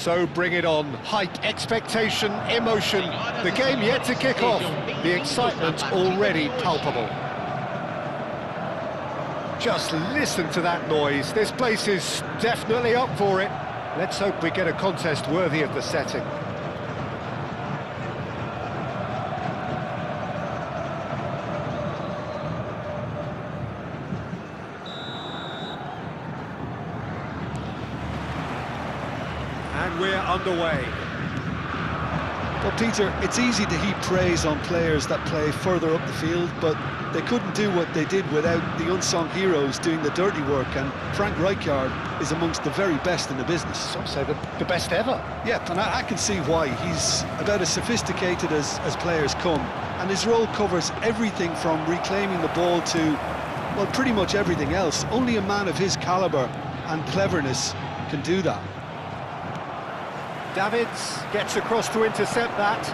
So bring it on. Hype, expectation, emotion. The game yet to kick off. The excitement already palpable. Just listen to that noise. This place is definitely up for it. Let's hope we get a contest worthy of the setting. And we're underway. Well, Peter, it's easy to heap praise on players that play further up the field, but they couldn't do what they did without the unsung heroes doing the dirty work, and Frank Rijkaard is amongst the very best in the business. Some say the best ever. Yeah, and I can see why. He's about as sophisticated as players come, and his role covers everything from reclaiming the ball to, well, pretty much everything else. Only a man of his calibre and cleverness can do that. Davids gets across to intercept that.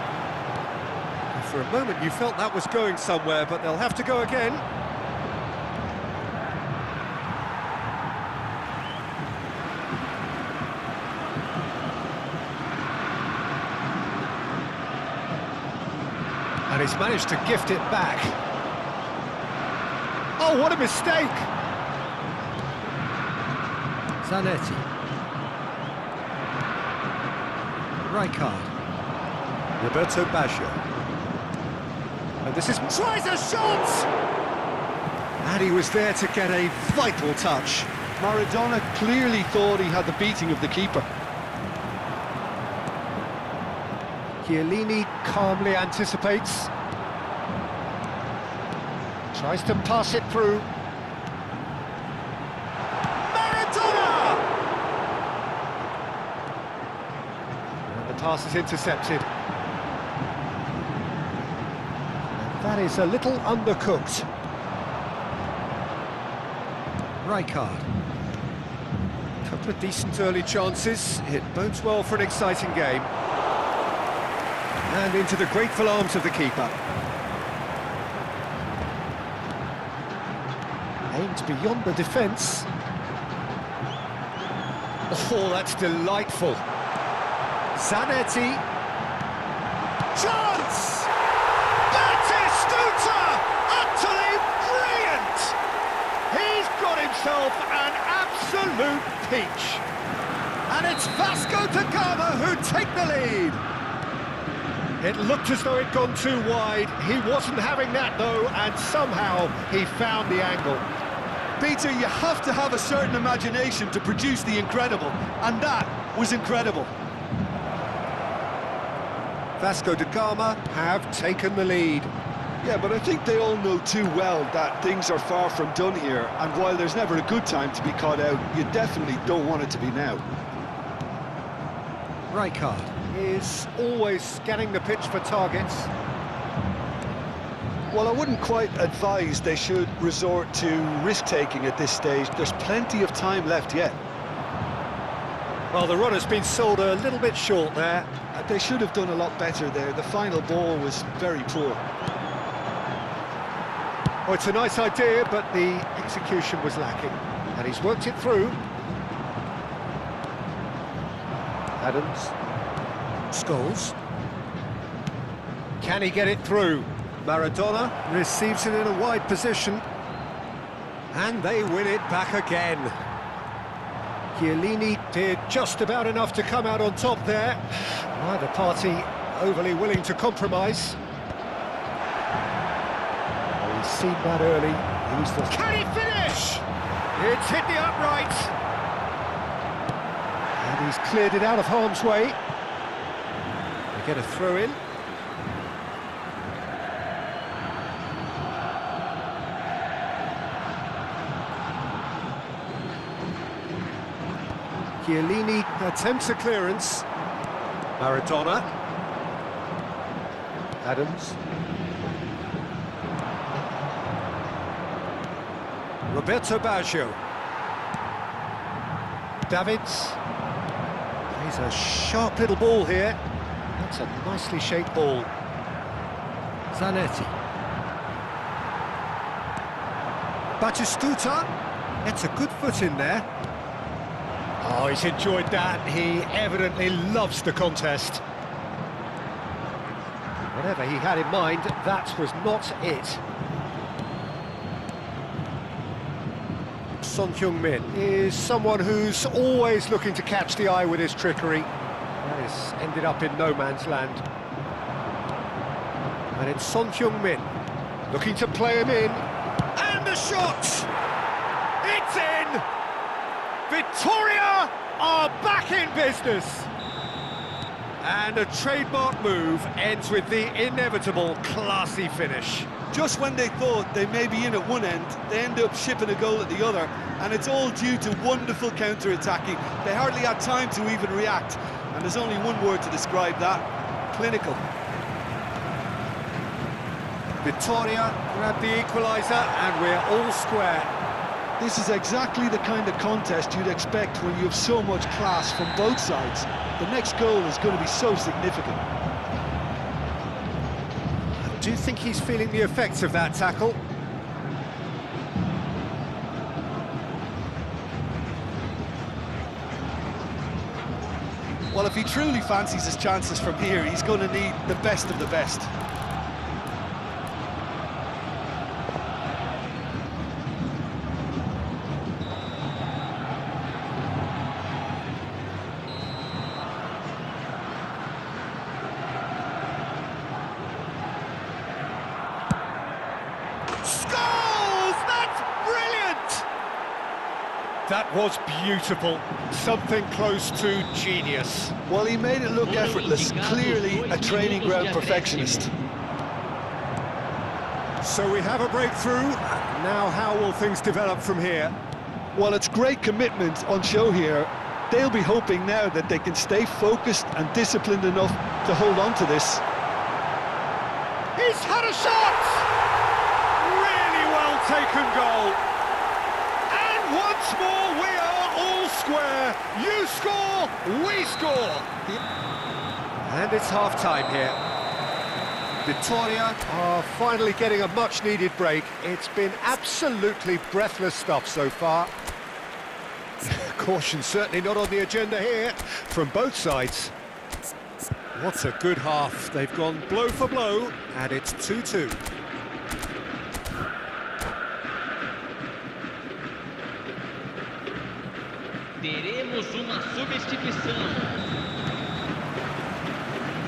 For a moment you felt that was going somewhere, but they'll have to go again. And he's managed to gift it back. Oh, what a mistake! Zanetti. Rijkaard. Roberto Baggio. And this is... tries a shot! And he was there to get a vital touch. Maradona clearly thought he had the beating of the keeper. Chiellini calmly anticipates. Tries to pass it through. Maradona! And the pass is intercepted. That is a little undercooked. Rijkaard. Couple of decent early chances. It bodes well for an exciting game. And into the grateful arms of the keeper. Aimed beyond the defence. Oh, that's delightful. Zanetti. Chance! Batistuta! Utterly brilliant! He's got himself an absolute peach. And it's Vasco da Gama who take the lead. It looked as though it'd gone too wide. He wasn't having that, though, and somehow he found the angle. Peter, you have to have a certain imagination to produce the incredible, and that was incredible. Vasco da Gama have taken the lead. Yeah, but I think they all know too well that things are far from done here, and while there's never a good time to be caught out, you definitely don't want it to be now. Rijkaard. Is always scanning the pitch for targets. Well, I wouldn't quite advise they should resort to risk-taking at this stage. There's plenty of time left yet. Well, the run has been sold a little bit short there. They should have done a lot better there. The final ball was very poor. Oh, it's a nice idea, but the execution was lacking. And he's worked it through. Adams. Scholes. Can he get it through? Maradona receives it in a wide position. And they win it back again. Chiellini did just about enough to come out on top there. Neither party overly willing to compromise. Oh, he's seen that early. Can he finish? It's hit the upright. And he's cleared it out of harm's way. They get a throw in. Chiellini attempts a clearance. Maradona. Adams. Roberto Baggio. Davids. Plays a sharp little ball here. That's a nicely shaped ball. Zanetti. Batistuta gets a good foot in there. Oh, he's enjoyed that. He evidently loves the contest. Whatever he had in mind, that was not it. Son Heung-min is someone who's always looking to catch the eye with his trickery. That has ended up in no man's land. And it's Son Heung-min looking to play him in. And the shot! It's in! Victoria are back in business! And a trademark move ends with the inevitable classy finish. Just when they thought they may be in at one end, they end up shipping a goal at the other, and it's all due to wonderful counter-attacking. They hardly had time to even react, and there's only one word to describe that: clinical. Victoria grab the equaliser, and we're all square. This is exactly the kind of contest you'd expect when you have so much class from both sides. The next goal is going to be so significant. Do you think he's feeling the effects of that tackle? Well, if he truly fancies his chances from here, he's going to need the best of the best. Scores! That's brilliant! That was beautiful. Something close to genius. Well, he made it look effortless, clearly a training ground perfectionist. So we have a breakthrough. Now how will things develop from here? Well, it's great commitment on show here. They'll be hoping now that they can stay focused and disciplined enough to hold on to this. He's had a shot! Really well taken goal. And once more we are all square. You score, we score. And it's half-time here. Victoria are finally getting a much-needed break. It's been absolutely breathless stuff so far. Caution certainly not on the agenda here from both sides. What a good half. They've gone blow for blow, and it's 2-2. Teremos uma substituição.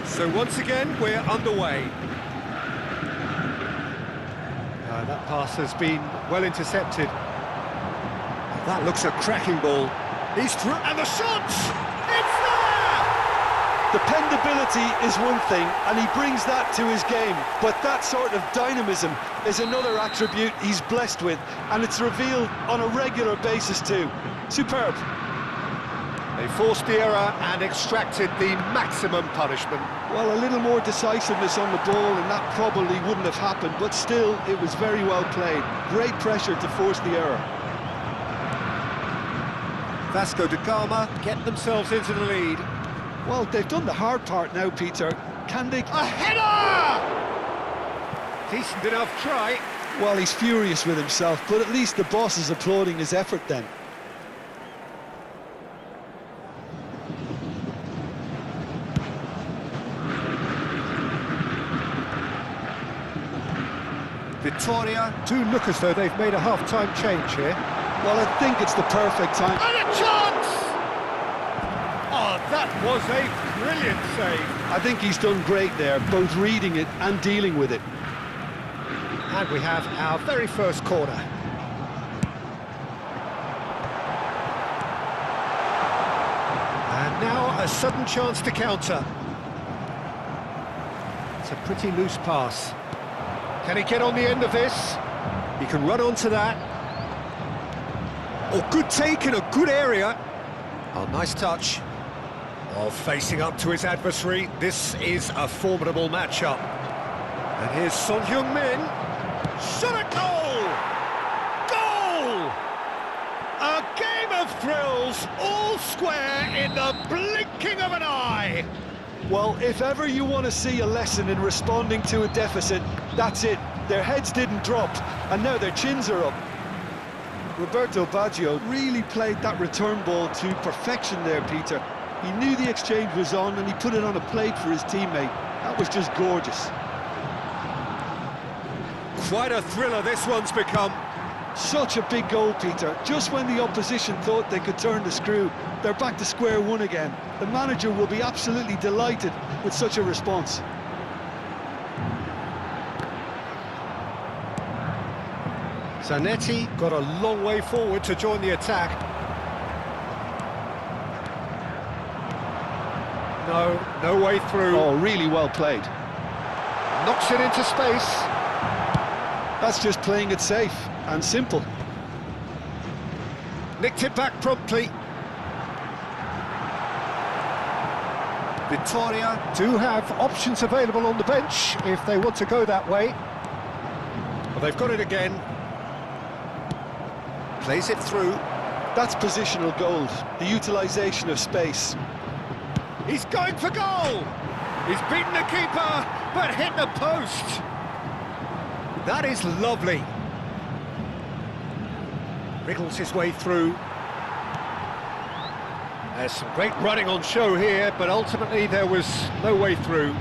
So once again, we're underway. That pass has been well intercepted. That looks a cracking ball. He's through, and the shot! It's there! Dependability is one thing, and he brings that to his game, but that sort of dynamism is another attribute he's blessed with, and it's revealed on a regular basis too. Superb. They forced the error and extracted the maximum punishment. Well, a little more decisiveness on the ball, and that probably wouldn't have happened, but still, it was very well played. Great pressure to force the error. Vasco da Gama get themselves into the lead. Well, they've done the hard part now, Peter. Can they... A header! Decent enough try. Well, he's furious with himself, but at least the boss is applauding his effort then. Victoria do look as though they've made a half-time change here. Well, I think it's the perfect time. And a chance! Oh, that was a brilliant save. I think he's done great there, both reading it and dealing with it. And we have our very first corner. And now a sudden chance to counter. It's a pretty loose pass. Can he get on the end of this? He can run onto that. Oh, good take in a good area. Oh, nice touch. Oh, facing up to his adversary. This is a formidable matchup. And here's Son Heung-min. Shot a goal! Goal! A game of thrills, all square in the blinking of an eye. Well, if ever you want to see a lesson in responding to a deficit, that's it. Their heads didn't drop, and now their chins are up. Roberto Baggio really played that return ball to perfection there, Peter. He knew the exchange was on and he put it on a plate for his teammate. That was just gorgeous. Quite a thriller this one's become. Such a big goal, Peter. Just when the opposition thought they could turn the screw, they're back to square one again. The manager will be absolutely delighted with such a response. Zanetti got a long way forward to join the attack. No way through. Oh, really well played. Knocks it into space. That's just playing it safe and simple. Nicked it back promptly. Victoria do have options available on the bench if they want to go that way. Well, they've got it again. Plays it through. That's positional gold, the utilisation of space. He's going for goal! He's beaten the keeper, but hit the post! That is lovely. Wriggles his way through. There's some great running on show here, but ultimately there was no way through.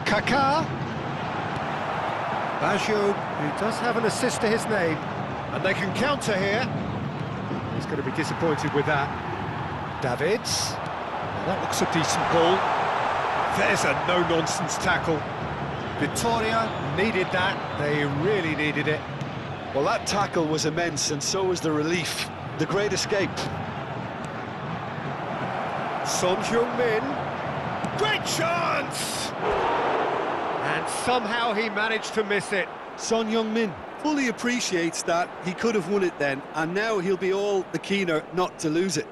Kaká. Baggio, who does have an assist to his name, and they can counter here. He's going to be disappointed with that. Davids. Well, that looks a decent ball. There's a no-nonsense tackle. Victoria needed that. They really needed it. Well, that tackle was immense, and so was the relief. The great escape. Son Heung-min. Great chance! And somehow he managed to miss it. Son Heung-min fully appreciates that he could have won it then, and now he'll be all the keener not to lose it.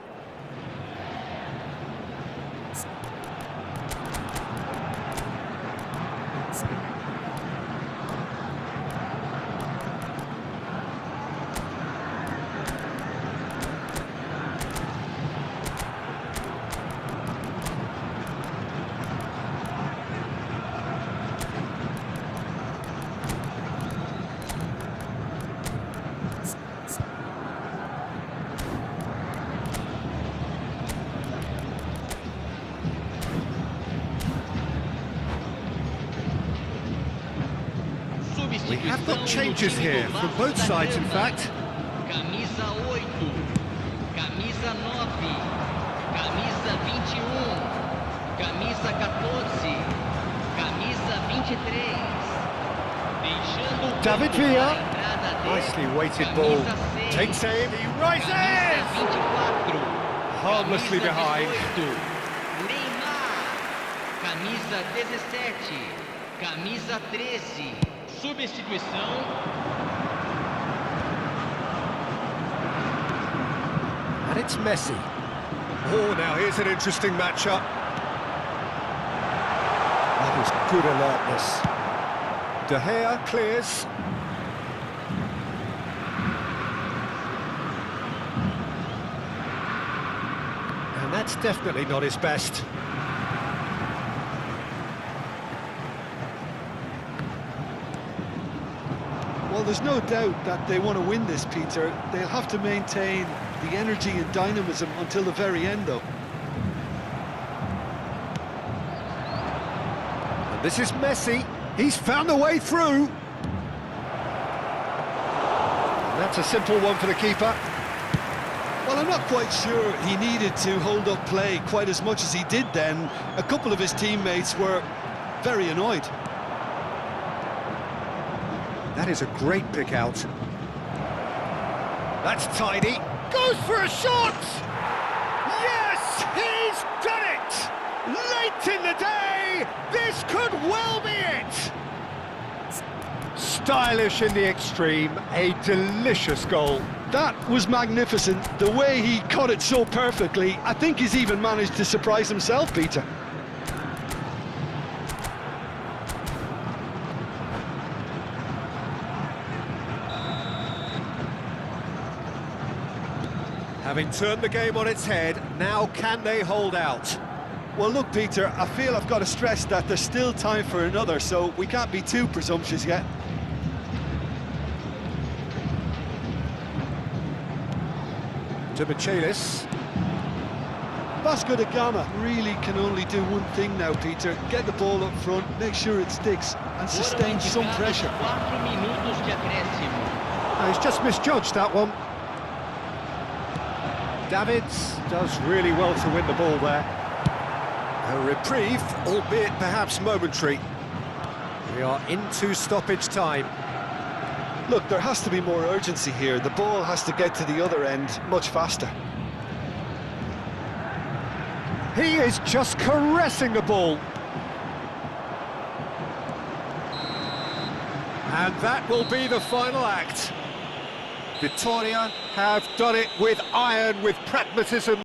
We have got changes here from both sides, in fact. Camisa 8, camisa 9, camisa 21, camisa 14, camisa 23. Deixando David campo Villa. para a entrada de Nicely weighted ball. camisa 6, Takes aim. He rises! camisa 24, Harmlessly camisa behind. 18, Neymar, camisa 17, camisa 13, substituição. And it's Messi. Oh, now here's an interesting matchup. That is good alertness. De Gea clears. And that's definitely not his best. Well, there's no doubt that they want to win this, Peter. They'll have to maintain the energy and dynamism until the very end, though. And this is Messi. He's found a way through. And that's a simple one for the keeper. Well, I'm not quite sure he needed to hold up play quite as much as he did then. A couple of his teammates were very annoyed. That is a great pick out. That's tidy. Goes for a shot! Yes, he's done it! Late in the day, this could well be it! Stylish in the extreme, a delicious goal. That was magnificent. The way he cut it so perfectly, I think he's even managed to surprise himself, Peter. Having turned the game on its head, now can they hold out? Well, look, Peter, I feel I've got to stress that there's still time for another, so we can't be too presumptuous yet. To Michelis. Vasco da Gama really can only do one thing now, Peter. Get the ball up front, make sure it sticks, and sustain some pressure. 4 minutos de acréscimo. He's just misjudged that one. Davids does really well to win the ball there. A reprieve, albeit perhaps momentary. We are into stoppage time. Look, there has to be more urgency here. The ball has to get to the other end much faster. He is just caressing the ball. And that will be the final act. Vitória have done it with iron, with pragmatism.